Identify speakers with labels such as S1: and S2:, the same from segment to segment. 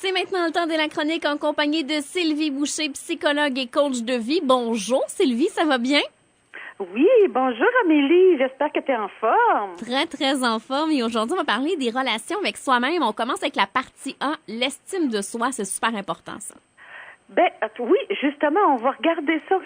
S1: C'est maintenant le temps de la chronique en compagnie de Sylvie Boucher, psychologue et coach de vie. Bonjour Sylvie, ça va bien?
S2: Oui, bonjour Amélie, j'espère que tu es en forme.
S1: Très, très en forme. Et aujourd'hui, on va parler des relations avec soi-même. On commence avec la partie A, l'estime de soi. C'est super important, ça.
S2: Oui, justement, on va regarder ça,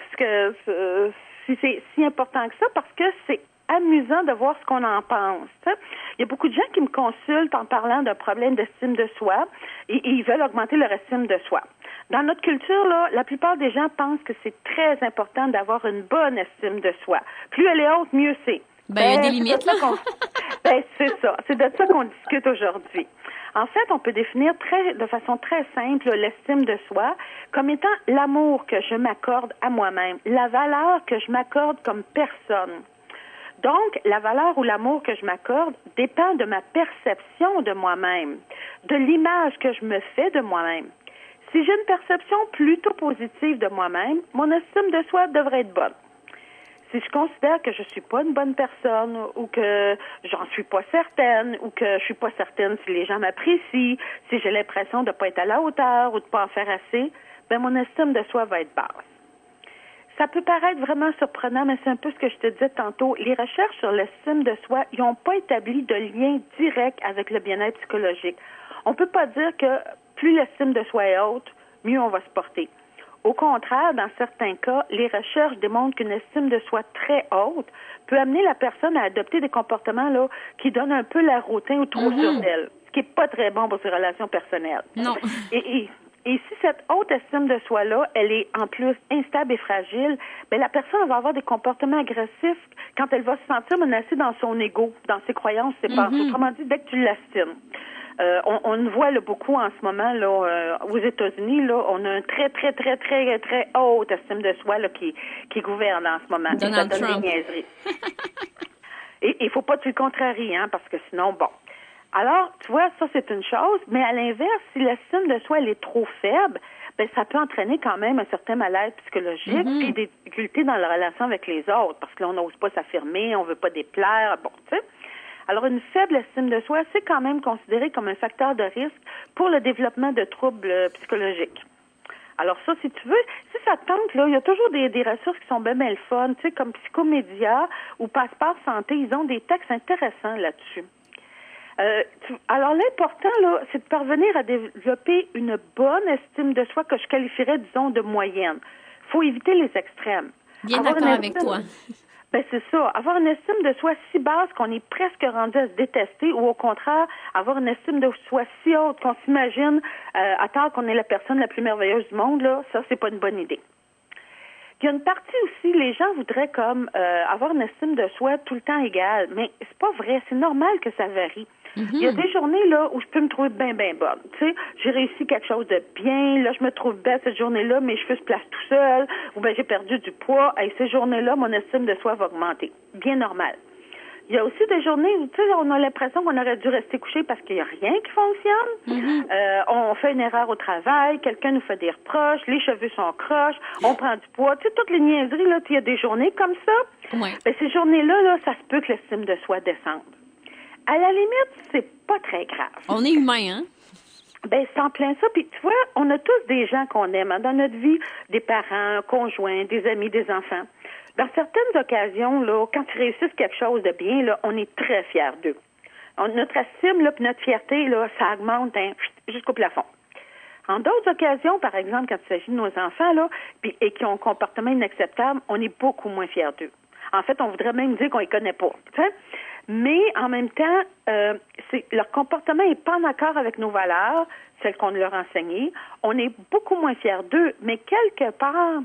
S2: si c'est si important que ça, parce que c'est amusant de voir ce qu'on en pense. T'sais. Il y a beaucoup de gens qui me consultent en parlant d'un problème d'estime de soi et ils veulent augmenter leur estime de soi. Dans notre culture, là, la plupart des gens pensent que c'est très important d'avoir une bonne estime de soi. Plus elle est haute, mieux c'est.
S1: Il y a des limites, là.
S2: C'est ça. C'est de ça qu'on discute aujourd'hui. En fait, on peut définir de façon très simple l'estime de soi comme étant l'amour que je m'accorde à moi-même, la valeur que je m'accorde comme personne. Donc, la valeur ou l'amour que je m'accorde dépend de ma perception de moi-même, de l'image que je me fais de moi-même. Si j'ai une perception plutôt positive de moi-même, mon estime de soi devrait être bonne. Si je considère que je suis pas une bonne personne ou que j'en suis pas certaine ou que je suis pas certaine si les gens m'apprécient, si j'ai l'impression de pas être à la hauteur ou de pas en faire assez, mon estime de soi va être basse. Ça peut paraître vraiment surprenant, mais c'est un peu ce que je te disais tantôt. Les recherches sur l'estime de soi, ils n'ont pas établi de lien direct avec le bien-être psychologique. On peut pas dire que plus l'estime de soi est haute, mieux on va se porter. Au contraire, dans certains cas, les recherches démontrent qu'une estime de soi très haute peut amener la personne à adopter des comportements là qui donnent un peu la routine ou trop sur elle, ce qui est pas très bon pour ses relations personnelles.
S1: Non.
S2: Et si cette haute estime de soi-là, elle est en plus instable et fragile, la personne va avoir des comportements agressifs quand elle va se sentir menacée dans son ego, dans ses croyances, ses pensées. Autrement dit, dès que tu l'estimes. On le voit là, beaucoup en ce moment là, aux États-Unis. Là, on a un très, très, très, très, très haute estime de soi là, qui gouverne en ce moment.
S1: Donald
S2: Ça donne
S1: Trump.
S2: des niaiseries. Et il faut pas que tu le contraries, parce que sinon, bon. Alors, tu vois, ça, c'est une chose. Mais à l'inverse, si l'estime de soi, elle est trop faible, ça peut entraîner quand même un certain malaise psychologique puis des difficultés dans la relation avec les autres. Parce que là, on n'ose pas s'affirmer, on veut pas déplaire. Bon, tu sais. Alors, une faible estime de soi, c'est quand même considéré comme un facteur de risque pour le développement de troubles psychologiques. Alors ça, si tu veux, si ça te tente, là, il y a toujours des ressources qui sont bien le fun, tu sais, comme Psychomédia ou Passeport Santé, ils ont des textes intéressants là-dessus. Alors, l'important, là, c'est de parvenir à développer une bonne estime de soi que je qualifierais, disons, de moyenne. Il faut éviter les extrêmes.
S1: Bien d'accord avec toi.
S2: C'est ça. Avoir une estime de soi si basse qu'on est presque rendu à se détester ou au contraire, avoir une estime de soi si haute qu'on s'imagine à tard qu'on est la personne la plus merveilleuse du monde, là, ça, c'est pas une bonne idée. Il y a une partie aussi, les gens voudraient comme avoir une estime de soi tout le temps égale, mais c'est pas vrai. C'est normal que ça varie. Il y a des journées là où je peux me trouver bien bonne. Tu sais, j'ai réussi quelque chose de bien. Là, je me trouve belle cette journée-là, mes cheveux se placent tout seuls. Ou j'ai perdu du poids. Et ces journées-là, mon estime de soi va augmenter. Bien normal. Il y a aussi des journées où, tu sais, on a l'impression qu'on aurait dû rester couché parce qu'il n'y a rien qui fonctionne. On fait une erreur au travail, quelqu'un nous fait des reproches, les cheveux sont croches, on prend du poids. Tu sais, toutes les niaiseries, là, il y a des journées comme ça.
S1: Ouais.
S2: Ces journées-là, ça se peut que l'estime de soi descende. À la limite, c'est pas très grave.
S1: On est humain, hein?
S2: C'est en plein ça. Puis tu vois, on a tous des gens qu'on aime dans notre vie, des parents, conjoints, des amis, des enfants. Dans certaines occasions, là, quand ils réussissent quelque chose de bien, là, on est très fiers d'eux. Notre estime, là, puis notre fierté, là, ça augmente jusqu'au plafond. En d'autres occasions, par exemple, quand il s'agit de nos enfants, là, et qui ont un comportement inacceptable, on est beaucoup moins fiers d'eux. En fait, on voudrait même dire qu'on les connaît pas. T'sais? Mais en même temps, leur comportement n'est pas en accord avec nos valeurs, celles qu'on leur a enseignées. On est beaucoup moins fiers d'eux, mais quelque part,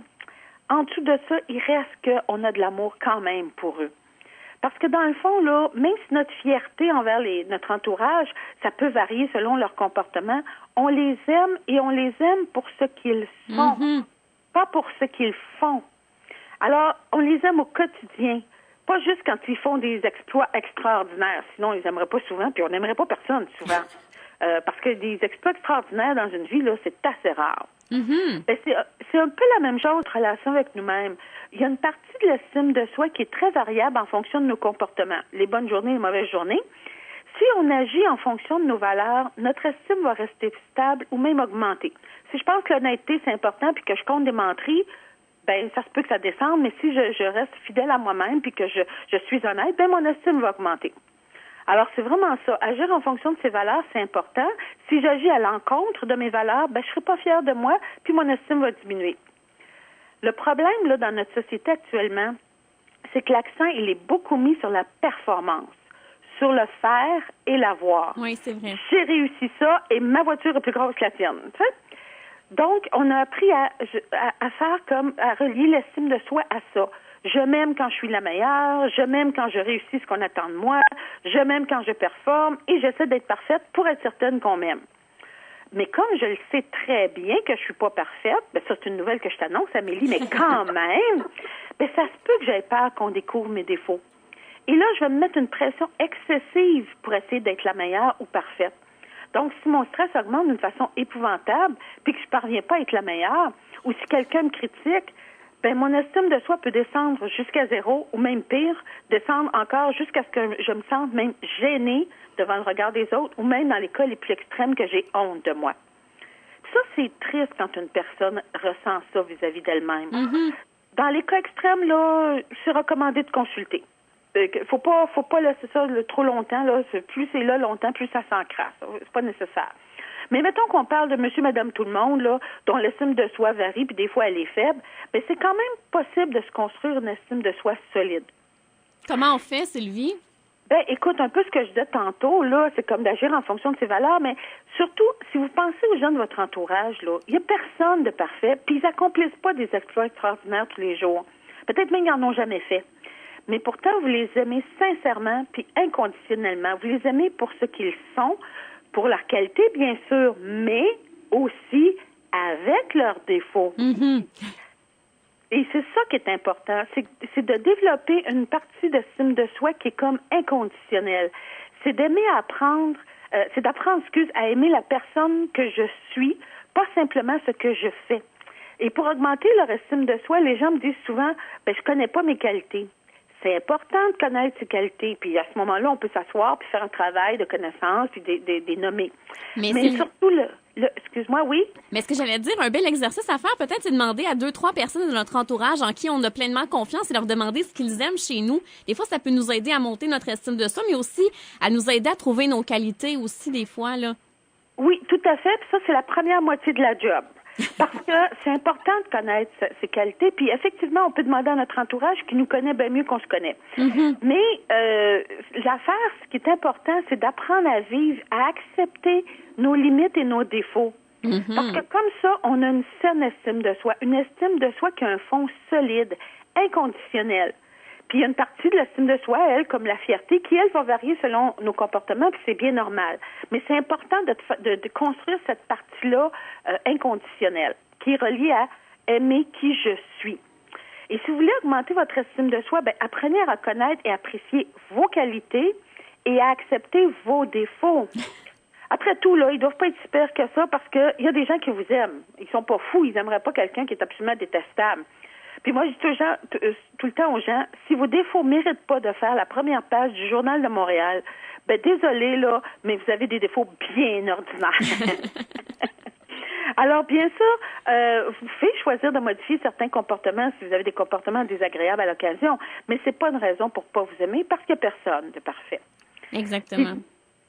S2: en dessous de ça, il reste qu'on a de l'amour quand même pour eux. Parce que dans le fond, là, même si notre fierté envers notre entourage, ça peut varier selon leur comportement, on les aime et on les aime pour ce qu'ils sont, pas pour ce qu'ils font. Alors, on les aime au quotidien. Pas juste quand ils font des exploits extraordinaires. Sinon, ils n'aimeraient pas souvent, puis on n'aimerait pas personne souvent. Parce que des exploits extraordinaires dans une vie, là, c'est assez rare. C'est un peu la même chose en relation avec nous-mêmes. Il y a une partie de l'estime de soi qui est très variable en fonction de nos comportements. Les bonnes journées, les mauvaises journées. Si on agit en fonction de nos valeurs, notre estime va rester stable ou même augmenter. Si je pense que l'honnêteté, c'est important puis que je compte des menteries, ben ça se peut que ça descende, mais si je reste fidèle à moi-même puis que je suis honnête, ben mon estime va augmenter. Alors, c'est vraiment ça. Agir en fonction de ses valeurs, c'est important. Si j'agis à l'encontre de mes valeurs, ben je serai pas fière de moi puis mon estime va diminuer. Le problème, là, dans notre société actuellement, c'est que l'accent, il est beaucoup mis sur la performance, sur le faire et l'avoir.
S1: Oui, c'est vrai.
S2: J'ai réussi ça et ma voiture est plus grosse que la tienne. Tu sais? Donc, on a appris à faire comme, à relier l'estime de soi à ça. Je m'aime quand je suis la meilleure, je m'aime quand je réussis ce qu'on attend de moi, je m'aime quand je performe et j'essaie d'être parfaite pour être certaine qu'on m'aime. Mais comme je le sais très bien que je suis pas parfaite, ben ça c'est une nouvelle que je t'annonce, Amélie, mais quand même, ben ça se peut que j'aie peur qu'on découvre mes défauts. Et là, je vais me mettre une pression excessive pour essayer d'être la meilleure ou parfaite. Donc, si mon stress augmente d'une façon épouvantable, puis que je parviens pas à être la meilleure, ou si quelqu'un me critique, ben mon estime de soi peut descendre jusqu'à 0, ou même pire, descendre encore jusqu'à ce que je me sente même gênée devant le regard des autres, ou même dans les cas les plus extrêmes que j'ai honte de moi. Ça, c'est triste quand une personne ressent ça vis-à-vis d'elle-même.
S1: Mm-hmm.
S2: Dans les cas extrêmes, là, c'est recommandé de consulter. Faut pas laisser ça trop longtemps, là. Plus c'est là longtemps, plus ça s'encrasse. C'est pas nécessaire. Mais mettons qu'on parle de monsieur, madame, tout le monde, là, dont l'estime de soi varie, puis des fois elle est faible, ben c'est quand même possible de se construire une estime de soi solide.
S1: Comment on fait, Sylvie?
S2: Ben, écoute, un peu ce que je disais tantôt, là, c'est comme d'agir en fonction de ses valeurs, mais surtout, si vous pensez aux gens de votre entourage, là, il n'y a personne de parfait, puis ils accomplissent pas des exploits extraordinaires tous les jours. Peut-être même ils n'en ont jamais fait. Mais pourtant, vous les aimez sincèrement puis inconditionnellement. Vous les aimez pour ce qu'ils sont, pour leur qualité, bien sûr, mais aussi avec leurs défauts.
S1: Mm-hmm.
S2: Et c'est ça qui est important, c'est de développer une partie d'estime de soi qui est comme inconditionnelle. C'est d'aimer apprendre, à aimer la personne que je suis, pas simplement ce que je fais. Et pour augmenter leur estime de soi, les gens me disent souvent, ben je connais pas mes qualités. C'est important de connaître ses qualités, puis à ce moment-là, on peut s'asseoir puis faire un travail de connaissance puis des nommer. Mais surtout excuse-moi, oui?
S1: Mais ce que j'allais dire, un bel exercice à faire, peut-être, c'est demander à 2-3 personnes de notre entourage en qui on a pleinement confiance et leur demander ce qu'ils aiment chez nous. Des fois, ça peut nous aider à monter notre estime de soi, mais aussi à nous aider à trouver nos qualités aussi, des fois, là.
S2: Oui, tout à fait. Puis ça, c'est la première moitié de la job. Parce que c'est important de connaître ses qualités. Puis effectivement, on peut demander à notre entourage qui nous connaît bien mieux qu'on se connaît.
S1: Mm-hmm.
S2: Mais l'affaire, ce qui est important, c'est d'apprendre à vivre, à accepter nos limites et nos défauts.
S1: Mm-hmm.
S2: Parce que comme ça, on a une saine estime de soi. Une estime de soi qui a un fond solide, inconditionnel. Puis il y a une partie de l'estime de soi, elle, comme la fierté, qui, elle, va varier selon nos comportements, puis c'est bien normal. Mais c'est important de construire cette partie-là inconditionnelle, qui est reliée à aimer qui je suis. Et si vous voulez augmenter votre estime de soi, ben apprenez à reconnaître et apprécier vos qualités et à accepter vos défauts. Après tout, là, ils doivent pas être super que ça parce que il y a des gens qui vous aiment. Ils sont pas fous, ils aimeraient pas quelqu'un qui est absolument détestable. Puis moi, je dis tout le temps aux gens, si vos défauts méritent pas de faire la première page du Journal de Montréal, ben désolé, là, mais vous avez des défauts bien ordinaires. Alors, bien sûr, vous pouvez choisir de modifier certains comportements si vous avez des comportements désagréables à l'occasion, mais c'est pas une raison pour pas vous aimer parce qu'il n'y a personne de parfait.
S1: Exactement.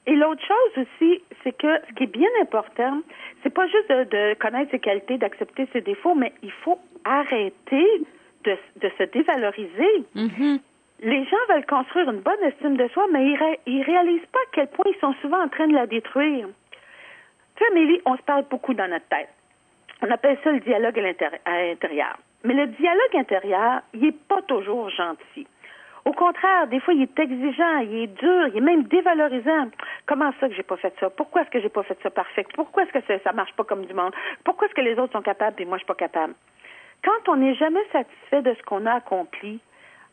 S2: Et l'autre chose aussi, c'est que ce qui est bien important, c'est pas juste de connaître ses qualités, d'accepter ses défauts, mais il faut arrêter de se dévaloriser.
S1: Mm-hmm.
S2: Les gens veulent construire une bonne estime de soi, mais ils réalisent pas à quel point ils sont souvent en train de la détruire. Tu sais, Amélie, on se parle beaucoup dans notre tête. On appelle ça le dialogue à l'intérieur. Mais le dialogue intérieur, il est pas toujours gentil. Au contraire, des fois, il est exigeant, il est dur, il est même dévalorisant. Comment ça que j'ai pas fait ça? Pourquoi est-ce que j'ai pas fait ça parfait? Pourquoi est-ce que ça marche pas comme du monde? Pourquoi est-ce que les autres sont capables et moi, je suis pas capable? Quand on n'est jamais satisfait de ce qu'on a accompli,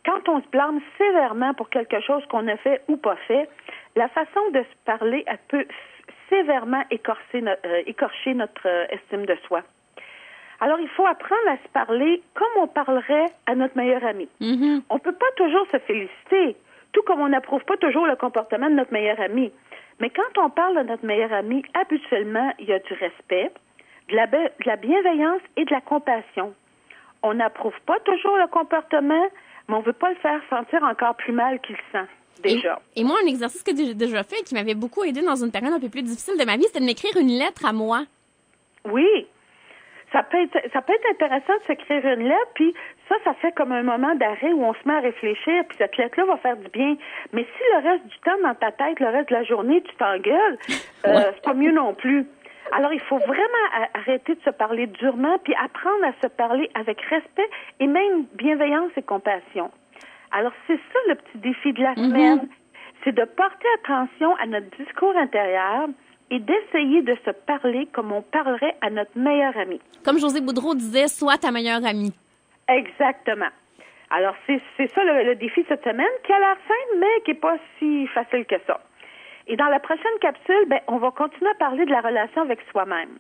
S2: quand on se blâme sévèrement pour quelque chose qu'on a fait ou pas fait, la façon de se parler, elle peut sévèrement écorcher notre estime de soi. Alors, il faut apprendre à se parler comme on parlerait à notre meilleur ami.
S1: Mm-hmm.
S2: On peut pas toujours se féliciter. Tout comme on n'approuve pas toujours le comportement de notre meilleur ami. Mais quand on parle de notre meilleur ami, habituellement, il y a du respect, de la bienveillance et de la compassion. On n'approuve pas toujours le comportement, mais on ne veut pas le faire sentir encore plus mal qu'il sent, déjà.
S1: Et moi, un exercice que j'ai déjà fait et qui m'avait beaucoup aidé dans une période un peu plus difficile de ma vie, c'était de m'écrire une lettre à moi.
S2: Oui. Ça peut être intéressant de s'écrire une lettre, puis ça fait comme un moment d'arrêt où on se met à réfléchir, puis cette lettre-là va faire du bien. Mais si le reste du temps, dans ta tête, le reste de la journée, tu t'engueules, c'est pas mieux non plus. Alors, il faut vraiment arrêter de se parler durement, puis apprendre à se parler avec respect et même bienveillance et compassion. Alors, c'est ça le petit défi de la semaine, c'est de porter attention à notre discours intérieur et d'essayer de se parler comme on parlerait à notre meilleur ami.
S1: Comme José Boudreau disait, sois ta meilleure amie.
S2: Exactement. Alors, c'est ça le défi cette semaine, qui a l'air simple, mais qui n'est pas si facile que ça. Et dans la prochaine capsule, on va continuer à parler de la relation avec soi-même.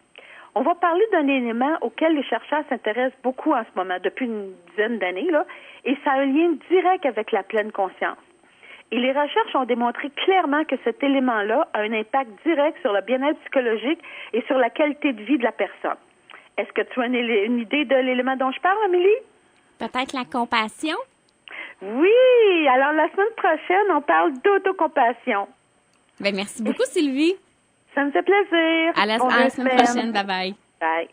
S2: On va parler d'un élément auquel les chercheurs s'intéressent beaucoup en ce moment, depuis une dizaine d'années, là, et ça a un lien direct avec la pleine conscience. Et les recherches ont démontré clairement que cet élément-là a un impact direct sur le bien-être psychologique et sur la qualité de vie de la personne. Est-ce que tu as une idée de l'élément dont je parle, Amélie?
S1: Peut-être la compassion?
S2: Oui! Alors, la semaine prochaine, on parle d'autocompassion.
S1: Merci beaucoup, Sylvie.
S2: Ça me fait plaisir.
S1: À la semaine prochaine. Bye-bye.
S2: Bye.